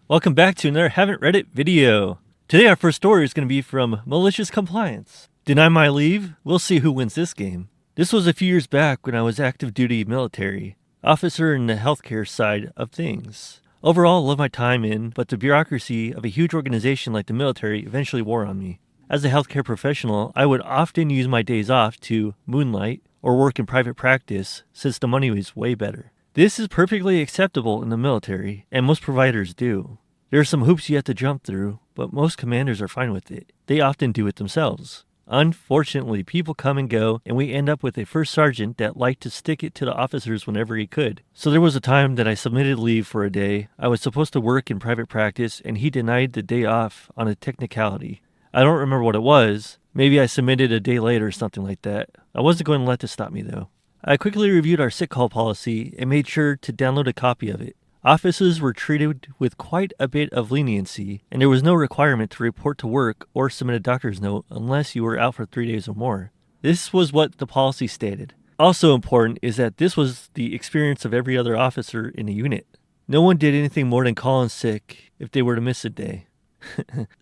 Welcome back to another Haven't Read It video. Today our first story is going to be from MaliciousCompliance. Deny my leave? We'll see who wins this game. This was a few years back when I was active duty military, officer in the healthcare side of things. Overall, I love my time in, but the bureaucracy of a huge organization like the military eventually wore on me. As a healthcare professional, I would often use my days off to moonlight or work in private practice since the money was way better. This is perfectly acceptable in the military, and most providers do. There are some hoops you have to jump through, but most commanders are fine with it. They often do it themselves. Unfortunately, people come and go, and we end up with a first sergeant that liked to stick it to the officers whenever he could. So there was a time that I submitted leave for a day. I was supposed to work in private practice, and he denied the day off on a technicality. I don't remember what it was. Maybe I submitted a day late or something like that. I wasn't going to let this stop me, though. I quickly reviewed our sick call policy and made sure to download a copy of it. Officers were treated with quite a bit of leniency, and there was no requirement to report to work or submit a doctor's note unless you were out for 3 days or more. This was what the policy stated. Also important is that this was the experience of every other officer in the unit. No one did anything more than call in sick if they were to miss a day.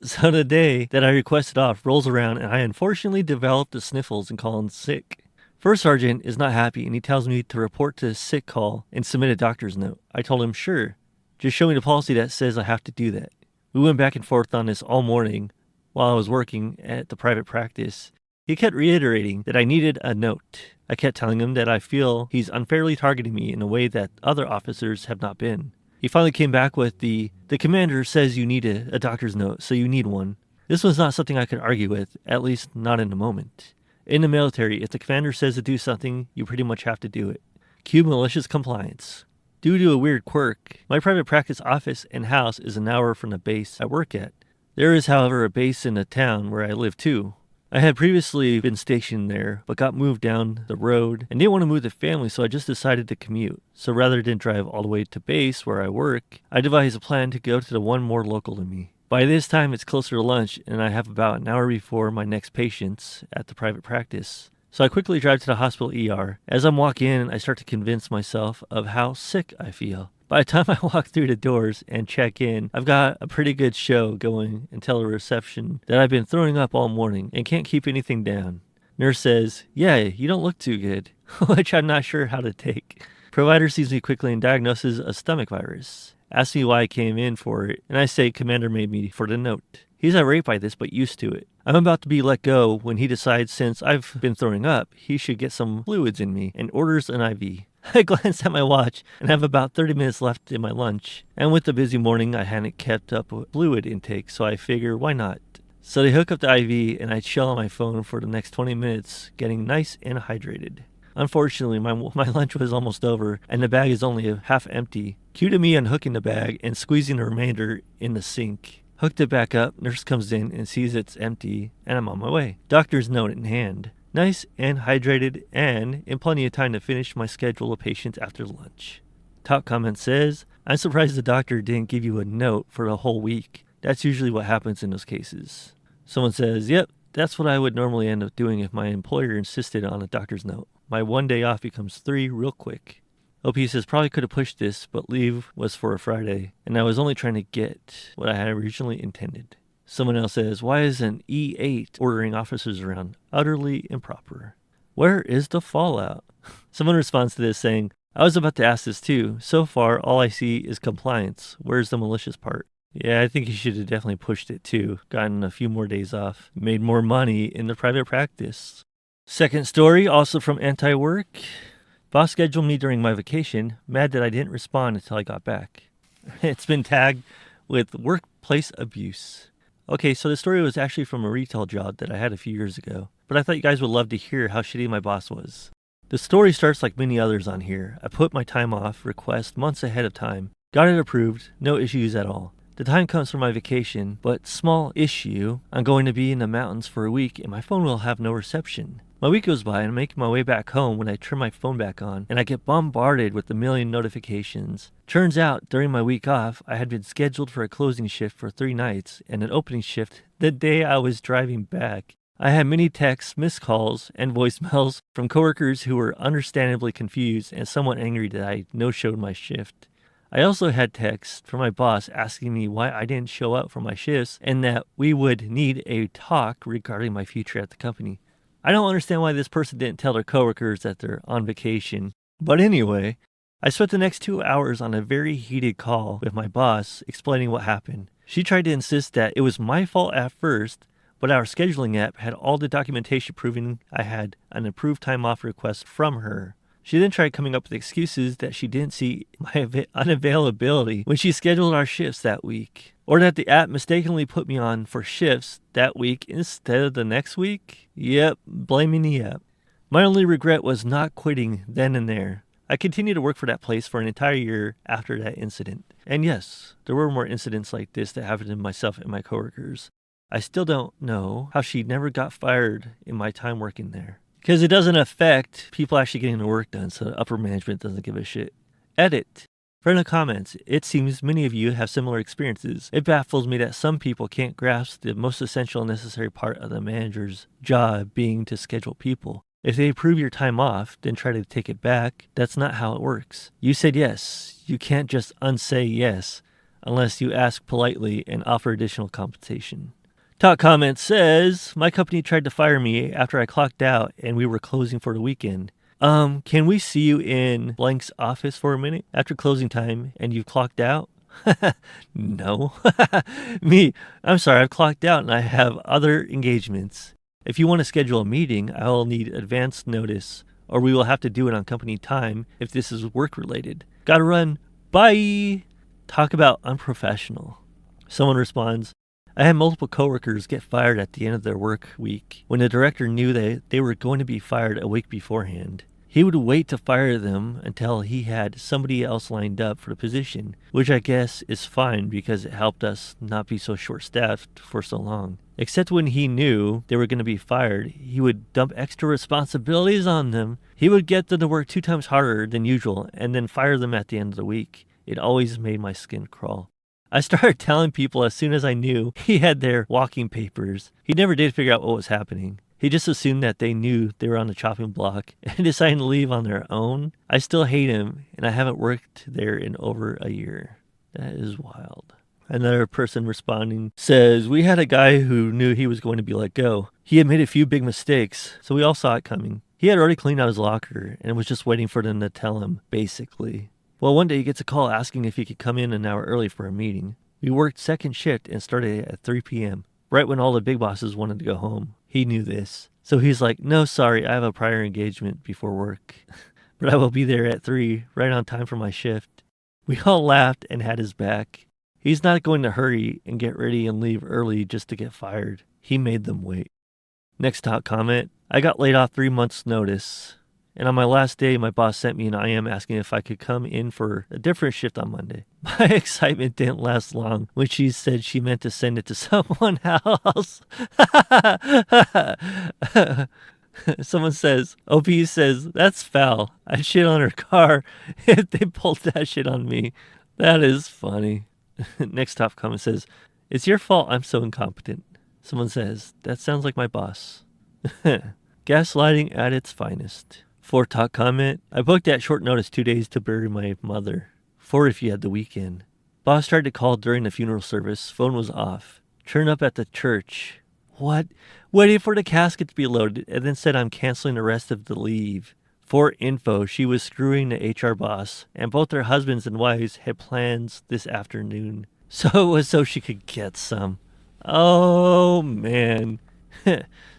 So the day that I requested off rolls around and I unfortunately developed the sniffles and call in sick. First sergeant is not happy and he tells me to report to sick call and submit a doctor's note. I told him, sure, just show me the policy that says I have to do that. We went back and forth on this all morning while I was working at the private practice. He kept reiterating that I needed a note. I kept telling him that I feel he's unfairly targeting me in a way that other officers have not been. He finally came back with the commander says you need a doctor's note, so you need one. This was not something I could argue with, at least not in the moment. In the military, if the commander says to do something, you pretty much have to do it. Cue malicious compliance. Due to a weird quirk, my private practice office and house is an hour from the base I work at. There is, however, a base in the town where I live too. I had previously been stationed there, but got moved down the road and didn't want to move the family, so I just decided to commute. So rather than drive all the way to base where I work, I devised a plan to go to the one more local to me. By this time, it's closer to lunch, and I have about an hour before my next patients at the private practice. So I quickly drive to the hospital ER. As I'm walking in, I start to convince myself of how sick I feel. By the time I walk through the doors and check in, I've got a pretty good show going and tell the reception that I've been throwing up all morning and can't keep anything down. Nurse says, yeah, you don't look too good, which I'm not sure how to take. Provider sees me quickly and diagnoses a stomach virus. Asks me why I came in for it, and I say commander made me for the note. He's irate by this, but used to it. I'm about to be let go when he decides since I've been throwing up, he should get some fluids in me and orders an IV. I glance at my watch and have about 30 minutes left in my lunch. And with the busy morning, I hadn't kept up with fluid intake, so I figure why not? So they hook up the IV and I chill on my phone for the next 20 minutes, getting nice and hydrated. Unfortunately, my lunch was almost over, and the bag is only half empty. Cue to me unhooking the bag and squeezing the remainder in the sink. Hooked it back up, nurse comes in and sees it's empty, and I'm on my way. Doctor's note in hand. Nice and hydrated, and in plenty of time to finish my schedule of patients after lunch. Top comment says, I'm surprised the doctor didn't give you a note for the whole week. That's usually what happens in those cases. Someone says, yep, that's what I would normally end up doing if my employer insisted on a doctor's note. My 1 day off becomes 3 real quick. OP says probably could have pushed this, but leave was for a Friday, and I was only trying to get what I had originally intended. Someone else says, why is an E8 ordering officers around? Utterly improper. Where is the fallout? Someone responds to this saying, I was about to ask this too. So far, all I see is compliance. Where's the malicious part? Yeah, I think you should have definitely pushed it too. Gotten a few more days off. Made more money in the private practice. Second story, also from anti-work. Boss scheduled me during my vacation, mad that I didn't respond until I got back. It's been tagged with workplace abuse. Okay, so the story was actually from a retail job that I had a few years ago, but I thought you guys would love to hear how shitty my boss was. The story starts like many others on here. I put my time off request months ahead of time, got it approved, no issues at all. The time comes for my vacation, but small issue, I'm going to be in the mountains for a week and my phone will have no reception. My week goes by and I'm making my way back home when I turn my phone back on and I get bombarded with a million notifications. Turns out, during my week off, I had been scheduled for a closing shift for 3 nights and an opening shift the day I was driving back. I had many texts, missed calls, and voicemails from coworkers who were understandably confused and somewhat angry that I no-showed my shift. I also had texts from my boss asking me why I didn't show up for my shifts and that we would need a talk regarding my future at the company. I don't understand why this person didn't tell their coworkers that they're on vacation. But anyway, I spent the next 2 hours on a very heated call with my boss explaining what happened. She tried to insist that it was my fault at first, but our scheduling app had all the documentation proving I had an approved time off request from her. She then tried coming up with excuses that she didn't see my unavailability when she scheduled our shifts that week, or that the app mistakenly put me on for shifts that week instead of the next week. Yep, blaming the app. My only regret was not quitting then and there. I continued to work for that place for an entire year after that incident. And yes, there were more incidents like this that happened to myself and my coworkers. I still don't know how she never got fired in my time working there. Because it doesn't affect people actually getting the work done, so upper management doesn't give a shit. Edit. Friend of comments, it seems many of you have similar experiences. It baffles me that some people can't grasp the most essential and necessary part of the manager's job being to schedule people. If they approve your time off, then try to take it back. That's not how it works. You said yes. You can't just unsay yes unless you ask politely and offer additional compensation. Top comment says, my company tried to fire me after I clocked out and we were closing for the weekend. Can we see you in blank's office for a minute after closing time and you've clocked out? No. Me, I'm sorry, I've clocked out and I have other engagements. If you want to schedule a meeting, I will need advance notice, or we will have to do it on company time if this is work related. Gotta run. Bye. Talk about unprofessional. Someone responds, I had multiple coworkers get fired at the end of their work week when the director knew that they were going to be fired a week beforehand. He would wait to fire them until he had somebody else lined up for the position, which I guess is fine because it helped us not be so short-staffed for so long. Except when he knew they were going to be fired, he would dump extra responsibilities on them. He would get them to work 2 times harder than usual and then fire them at the end of the week. It always made my skin crawl. I started telling people as soon as I knew he had their walking papers. He never did figure out what was happening. He just assumed that they knew they were on the chopping block and decided to leave on their own. I still hate him, and I haven't worked there in over a year. That is wild. Another person responding says, we had a guy who knew he was going to be let go. He had made a few big mistakes, so we all saw it coming. He had already cleaned out his locker and was just waiting for them to tell him, basically. Well, one day he gets a call asking if he could come in an hour early for a meeting. We worked second shift and started at 3 p.m., right when all the big bosses wanted to go home. He knew this. So he's like, no, sorry, I have a prior engagement before work. But I will be there at 3, right on time for my shift. We all laughed and had his back. He's not going to hurry and get ready and leave early just to get fired. He made them wait. Next top comment, I got laid off 3 months' notice. And on my last day, my boss sent me an IM asking if I could come in for a different shift on Monday. My excitement didn't last long when she said she meant to send it to someone else. Someone says, OP says, that's foul. I'd shit on her car if they pulled that shit on me. That is funny. Next top comment says, it's your fault I'm so incompetent. Someone says, that sounds like my boss. Gaslighting at its finest. 4 top comment, I booked at short notice 2 days to bury my mother. 4 if you had the weekend. Boss tried to call during the funeral service. Phone was off. Turned up at the church. What? Waited for the casket to be loaded and then said I'm canceling the rest of the leave. For info, she was screwing the HR boss, and both their husbands and wives had plans this afternoon. So it was so she could get some. Oh, man.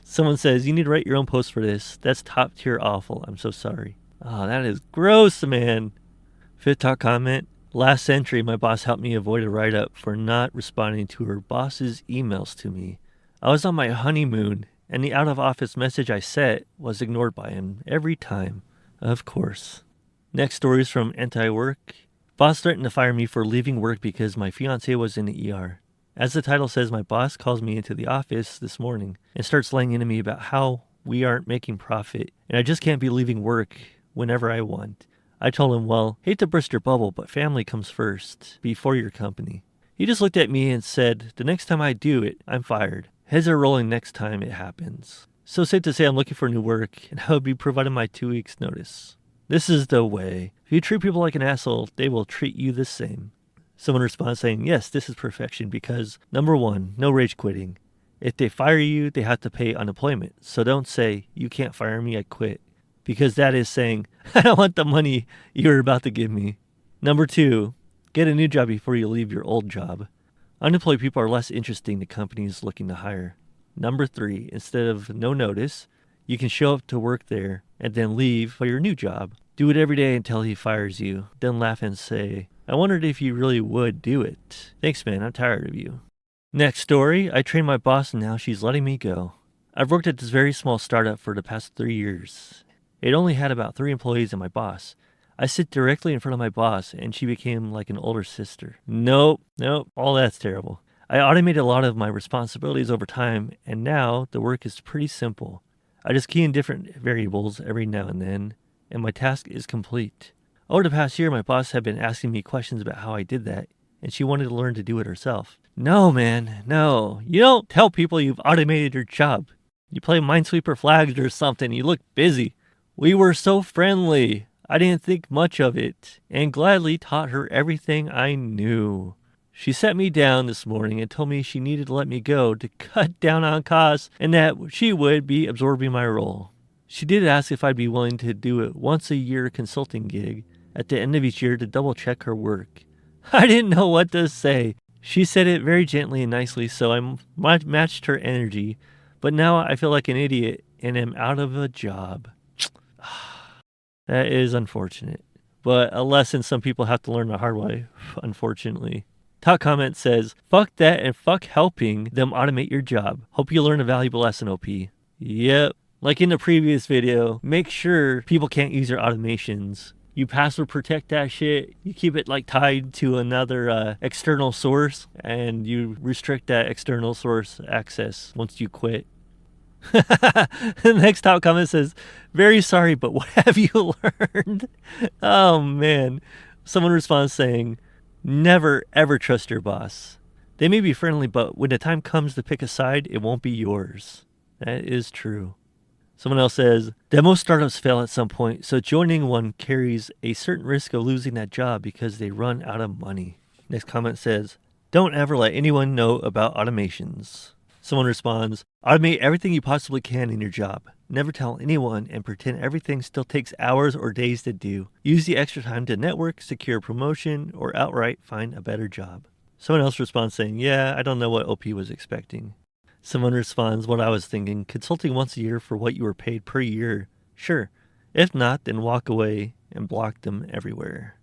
Someone says, you need to write your own post for this. That's top tier awful. I'm so sorry. Oh, that is gross, man. 5th top comment. Last century, my boss helped me avoid a write-up for not responding to her boss's emails to me. I was on my honeymoon, and the out-of-office message I sent was ignored by him every time. Of course. Next story is from Anti-Work. Boss threatened to fire me for leaving work because my fiancé was in the ER. As the title says, my boss calls me into the office this morning and starts laying into me about how we aren't making profit, and I just can't be leaving work whenever I want. I told him, well, hate to burst your bubble, but family comes first, before your company. He just looked at me and said, the next time I do it, I'm fired. Heads are rolling next time it happens. So safe to say I'm looking for new work, and I will be providing my 2 weeks notice. This is the way. If you treat people like an asshole, they will treat you the same. Someone responds saying, yes, this is perfection because, number one, no rage quitting. If they fire you, they have to pay unemployment. So don't say, you can't fire me, I quit. Because that is saying, I don't want the money you're about to give me. Number two, get a new job before you leave your old job. Unemployed people are less interesting to companies looking to hire. Number three, instead of no notice, you can show up to work there and then leave for your new job. Do it every day until he fires you. Then laugh and say, I wondered if you really would do it. Thanks, man. I'm tired of you. Next story. I trained my boss and now she's letting me go. I've worked at this very small startup for the past 3 years. It only had about 3 employees and my boss. I sit directly in front of my boss and she became like an older sister. Nope. All that's terrible. I automated a lot of my responsibilities over time and now the work is pretty simple. I just key in different variables every now and then and my task is complete. Over the past year, my boss had been asking me questions about how I did that, and she wanted to learn to do it herself. No, man, no. You don't tell people you've automated your job. You play Minesweeper flags or something. You look busy. We were so friendly. I didn't think much of it, and gladly taught her everything I knew. She sat me down this morning and told me she needed to let me go to cut down on costs and that she would be absorbing my role. She did ask if I'd be willing to do a once-a-year consulting gig at the end of each year to double-check her work. I didn't know what to say. She said it very gently and nicely, so I matched her energy, but now I feel like an idiot and am out of a job. That is unfortunate, but a lesson some people have to learn the hard way, unfortunately. Top comment says, fuck that and fuck helping them automate your job. Hope you learn a valuable lesson, OP. Yep. Like in the previous video, make sure people can't use your automations. You password protect that shit. You keep it like tied to another external source and you restrict that external source access once you quit. The next top comment says, very sorry, but what have you learned? Oh man. Someone responds saying, never ever trust your boss. They may be friendly, but when the time comes to pick a side, it won't be yours. That is true. Someone else says, that most startups fail at some point, so joining one carries a certain risk of losing that job because they run out of money. Next comment says, don't ever let anyone know about automations. Someone responds, automate everything you possibly can in your job. Never tell anyone and pretend everything still takes hours or days to do. Use the extra time to network, secure a promotion, or outright find a better job. Someone else responds saying, yeah, I don't know what OP was expecting. Someone responds, what I was thinking, consulting once a year for what you were paid per year. Sure. If not, then walk away and block them everywhere.